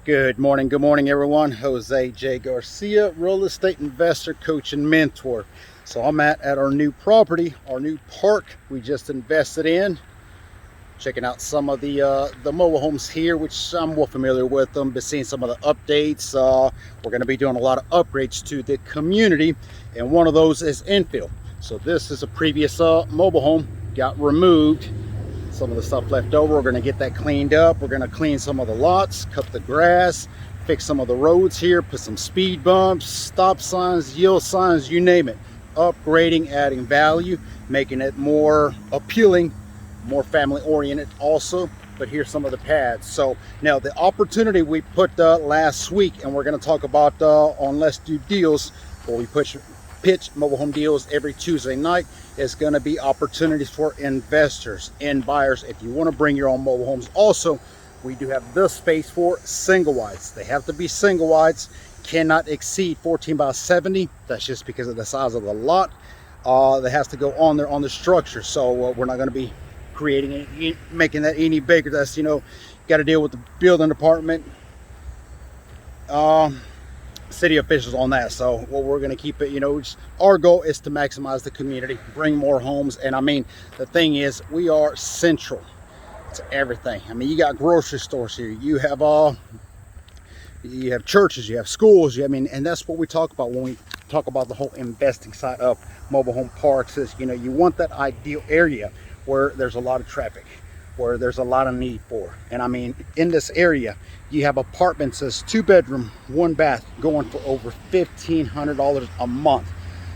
Good morning, everyone. Jose J. Garcia, real estate investor, coach, and mentor. So I'm at our new property, our new park we just invested in. Checking out some of the mobile homes here, which I'm well familiar with them, but seeing some of the updates. We're going to be doing a lot of upgrades to the community, and one of those is infill. So this is a previous mobile home, got removed. Some of the stuff left over, we're going to get that cleaned up. We're going to clean some of the lots, cut the grass, fix some of the roads here, put some speed bumps, stop signs, yield signs, you name it. Upgrading, adding value, making it more appealing, more family oriented also. But here's some of the pads. So now the opportunity we put last week, and we're going to talk about on Let's Do Deals, where we pitch mobile home deals every Tuesday night, is going to be opportunities for investors and buyers if you want to bring your own mobile homes. Also, we do have this space for single wides. They have to be single wides, cannot exceed 14 by 70. That's just because of the size of the lot. That has to go on there on the structure. So we're not going to be making that any bigger. That's, got to deal with the building department, city officials on that. So what we're going to keep it, our goal is to maximize the community, bring more homes. And I mean, the thing is, we are central to everything. I mean, you got grocery stores here, you have churches, you have schools, and that's what we talk about when we talk about the whole investing side of mobile home parks. Is you want that ideal area where there's a lot of traffic, where there's a lot of need for. And I mean, in this area, you have apartments that's 2-bedroom, 1 bath, going for over $1,500 a month.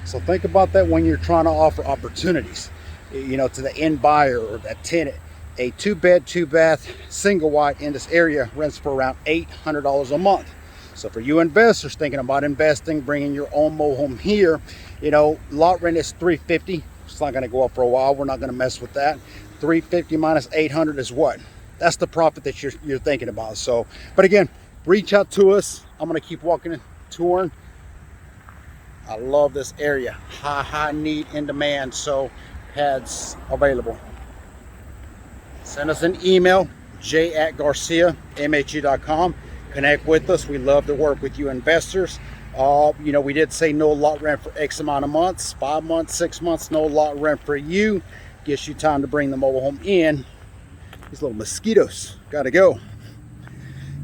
So think about that when you're trying to offer opportunities, to the end buyer or that tenant. A 2-bed, 2-bath, single wide in this area rents for around $800 a month. So for you investors thinking about investing, bringing your own mobile home here, lot rent is $350. It's not going to go up for a while. We're not going to mess with that. $350 minus $800 is what? That's the profit that you're thinking about. So, but again, reach out to us. I'm going to keep walking and touring. I love this area. High need in demand. So pads available. Send us an email, j@garciamhe.com. Connect with us. We love to work with you investors. We did say no lot rent for X amount of months, 5 months, 6 months, no lot rent for you. Gives you time to bring the mobile home in. These little mosquitoes gotta go.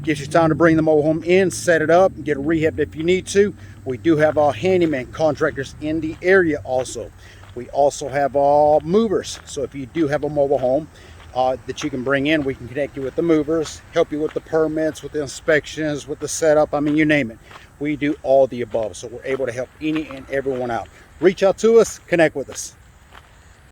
Gives you time to bring the mobile home in, set it up, get it rehabbed if you need to. We do have our handyman contractors in the area also. We also have movers. So if you do have a mobile home that you can bring in, we can connect you with the movers, help you with the permits, with the inspections, with the setup. I mean, you name it. We do all the above. So we're able to help any and everyone out. Reach out to us, connect with us.